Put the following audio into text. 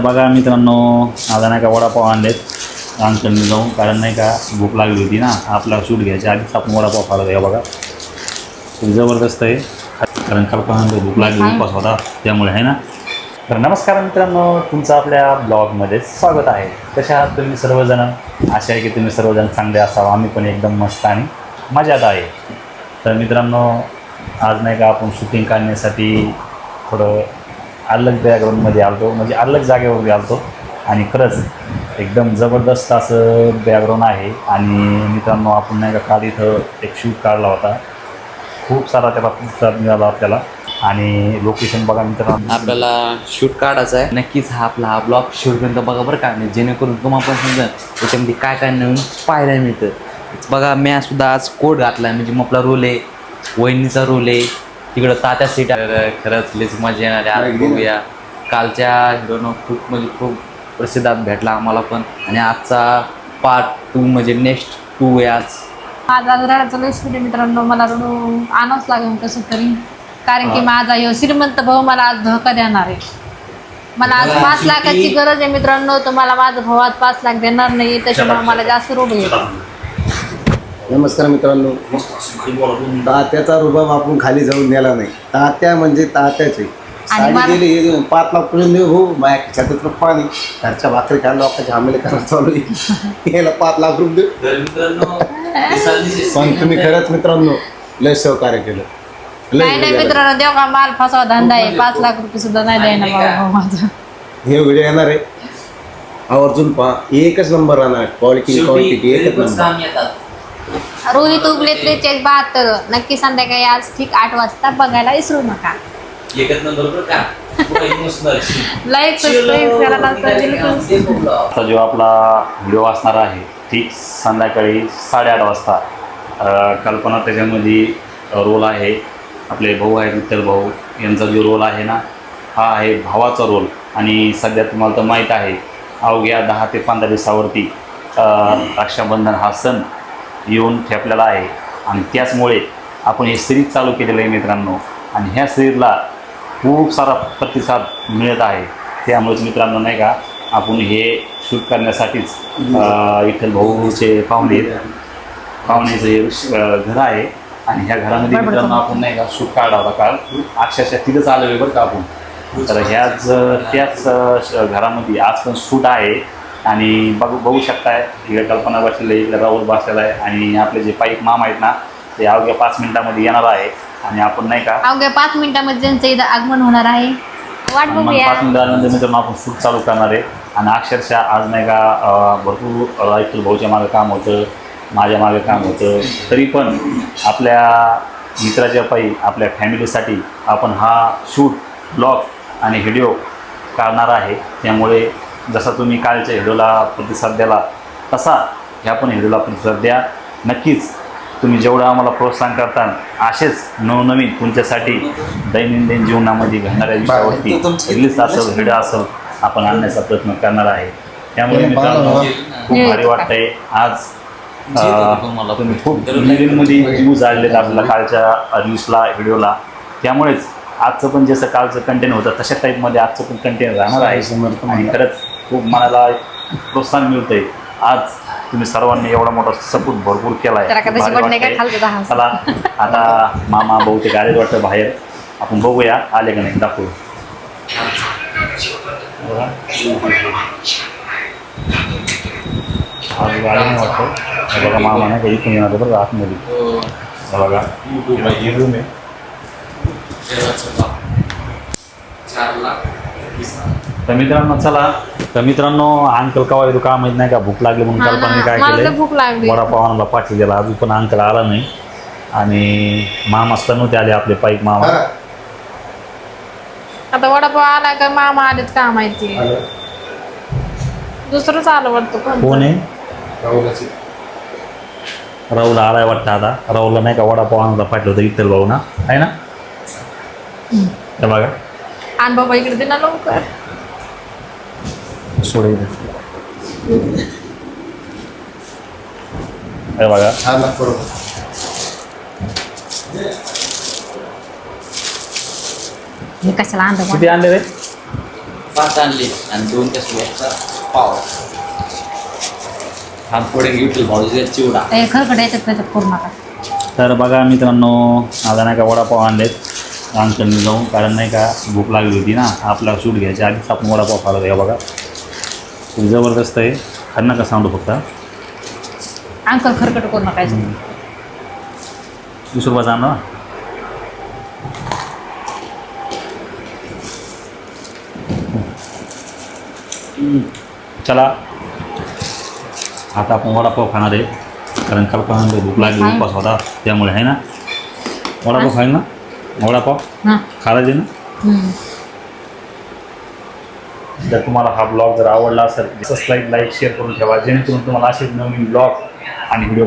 बघा मित्रांनो, आता नाही का वडापाव आणलेत अंकलने जाऊन, कारण नाही का भूक लागली होती ना. आपला शूट घ्यायच्या आधीच आपण वडापाव खाला हे बघा, खूप जबरदस्त आहे. कारण कल्पना भूक लागली, उपवास होता त्यामुळे आहे ना. तर नमस्कार मित्रांनो, तुमचं आपल्या ब्लॉगमध्ये स्वागत आहे. कशा आहात तुम्ही सर्वजण? आशा आहे की तुम्ही सर्वजण चांगले असावं. आम्ही पण एकदम मस्त आणि मजात आहे. तर मित्रांनो, आज नाही का आपण शूटिंग काढण्यासाठी थोडं अलग बॅकग्राऊंडमध्ये आलतो, म्हणजे अलग जागेवर आलतो. आणि खरंच एकदम जबरदस्त असं बॅकग्राऊंड आहे. आणि मित्रांनो, आपण नाही का काल इथं एक शूट काढला होता, खूप सारा त्याला प्रतिसाद मिळाला आपल्याला. आणि लोकेशन बघा मित्रांनो, आपल्याला शूट काढायचं आहे. नक्कीच हा आपला ब्लॉग शूटपर्यंत बघा बरं का, जेणेकरून तुम्हाला पण समजा त्याच्यामध्ये काय काय नवीन पाहायला मिळतं. बघा, मी सुद्धा आज कोट घातला आहे, म्हणजे मग आपला रोल आहे, वहिनीचा रोल आहे. तिकडं तात्या सीट आहे. खरंच लईच मजा येणार आहे. आज बघूया. कालच्या हिरोनं खूप म्हणजे खूप प्रतिसाद भेटला आम्हाला पण, आणि आजचा पार्ट 2 म्हणजे नेक्स्ट 2 आहे आज. माझा आज रडायचं लय सुरू आहे मित्रांनो. मला रडू आणावंच लागेल कसं तरी, कारण की माझा ह्यो श्रीमंत भाऊ मला आज धोका देणार आहे. मला आज 5 लाखाची गरज आहे मित्रांनो. तुम्हाला माझा भाऊ आज 5 लाख देणार नाही, त्याच्यामुळे मला जास्त रोग येतो. नमस्कार मित्रांनो, तात्याचा रुबाब आपण खाली जाऊन नेला नाही. तात्या म्हणजे तात्याचे साडी दिली 5 लाख पर्यंत देऊ. हो, माझ्या खिशात पाणी, घरच्या भाकरी खायला लोकांच्या आम्हाला करायला चालू आहे. याला 5 लाख रुपये देऊ. पण तुम्ही खरंच मित्रांनो लय सहकार्य केलं. नाही मित्रांनो, देव का माल फसवा धंदा आहे. 5 लाख रुपये सुद्धा नाही द्यायना बाबा माझं. हे व्हिडिओ येणार आहे, आवर्जून पहा. एकच नंबर राहणार, क्वालिटी एकच नंबर. रोहित तुबले 7372 नक्की संध्याकाळी आज ठीक 8 वाजता बघायला विसरू नका. एकच नंबर का लाईक सबस्क्राईब करायला बिलकुल. आता जो आपला व्हिडिओ असणार आहे ठीक संध्याकाळी 8:30 वाजता. कल्पना त्याच्यामध्ये रोल आहे, आपले भाऊ आहेत विठ्ठल भाऊ यांचा जो रोल आहे ना, हा आहे भावाचा रोल. आणि सध्या तुम्हाला तर माहीत आहे, अवघ्या 10 ते 15 दिवसावरती रक्षाबंधन हा सण येऊन ठेपलेला आहे. आणि त्याचमुळे आपण हे सिरीज चालू केलेलं आहे मित्रांनो. आणि ह्या सिरीजला खूप सारा प्रतिसाद मिळत आहे. त्यामुळेच मित्रांनो नाही का आपण हे शूट करण्यासाठीच विठ्ठल भाऊचे पाहुणेचे घर आहे. आणि ह्या घरामध्ये मित्रांनो आपण नाही का शूट काढला होता काल. अक्षरशः तिथंच आलो आहे बरं का आपण. तर त्याच घरामध्ये आज पण शूट आहे. आणि बघू शकताय, इकडे कल्पना बसलेली आहे, इकडे राहुल बसलेला आहे. आणि आपले जे पाईक मामा आहेत ना, ते अवघ्या 5 मिनिटामध्ये येणार आहे. आणि आपण नाही का अवघ्या 5 मिनिटामध्ये त्यांचं इथं आगमन होणार आहे. वाट बघूया. 5 मिनिटानंतर मित्रांनो आपण शूट चालू करणार आहे. आणि अक्षरशः आज नाही का भरपूर रायतूल भाऊच्या मागं काम होतं, माझ्या मागं काम होतं. तरी पण आपल्या मित्राच्या पायी आपल्या फॅमिलीसाठी आपण हा शूट ब्लॉग आणि व्हिडिओ काढणार आहे. त्यामुळे जसा तुम्ही कालच्या व्हिडिओला प्रतिसाद द्याला, तसा ह्या पण व्हिडिओला प्रतिसाद द्या. नक्कीच तुम्ही जेवढं आम्हाला प्रोत्साहन करता, असेच नवनवीन तुमच्यासाठी दैनंदिन जीवनामध्ये घडणाऱ्या विषयावरती रील्स असेल, व्हिडिओ असेल, आपण आणण्याचा प्रयत्न करणार आहे. त्यामुळे मित्रांनो खूप भारी वाटतंय. आज तुम्ही खूप मिलियनमध्ये व्ह्यूज आलेले आपल्याला कालच्या रील्सला, व्हिडिओला. त्यामुळेच आजचं पण जसं कालचं कंटेंट होतं तशा टाईपमध्ये आजचं पण कंटेंट राहणार आहे. आणि खरंच खूप मनाला प्रोत्साहन मिळतं आहे. आज तुम्ही सर्वांनी एवढा मोठा सपोर्ट भरपूर केला आहे. चला आता मामा बहुतेक आलेच वाटतं बाहेर, आपण बघूया आले का नाही, दाखवू. आज गाडी नाही वाटतं. बघा मामा नाही का इथून येणार बरं आतमध्ये. बघा ही रूम आहे. तर मित्रांनो चला, तर मित्रांनो अंकल कवा येतो का माहीत नाही का, भूक लागली म्हणून कल्पना काय केलं, वडापाव आणायला पाठवलेला. अजून पण अंकल आला नाही. आणि मामा असता नव्हते आले आपले पाईक मामा. आता वडापाव आला का मामा आलेत का माहिती, दुसरंच आलं वाटतं. कोण आहे? राहुल आलाय वाटतं. आता राहुलला नाही का वडापाव आणायला पाठवलं होतं विठ्ठल भाऊ ना, आहे ना. हे बघा, आण बाबा इकडे दे ना लवकर. सोडे हे बघा. हे कशाला आणलं? किती आणले रे? भात आणले आणि 2 कॅसचा पाव. हा पुढे विठ्ठल भाऊजीचा चिवडा. हे खरकडे याच्यात त्याच्यात करू नका. तर बघा मित्रांनो, आता नाही का वडापाव आणलेत अंकलनी जाऊन, कारण नाही का भूक लागली होती ना. आपला शूट घ्यायच्या आधीच आपण वडापाव खाला हे बघा. खूप जबरदस्त आहे. खाणं का सांगू फक्त. अंकल खरकट करू नका याच्यात. 20 रुपयाचा आणला. चला आता आपण वडापाव खाणार आहे, कारण कल्पना भूक लागली, उपवास होता त्यामुळे आहे ना. वडापाव खाईल ना, वडापाव हां. खायला ना. जर तुम्हाला हा ब्लॉग जर आवडला असेल तर सबस्क्राईब, लाईक, शेअर करून ठेवा, जेणेकरून तुम्हाला असे नवीन ब्लॉग आणि व्हिडिओ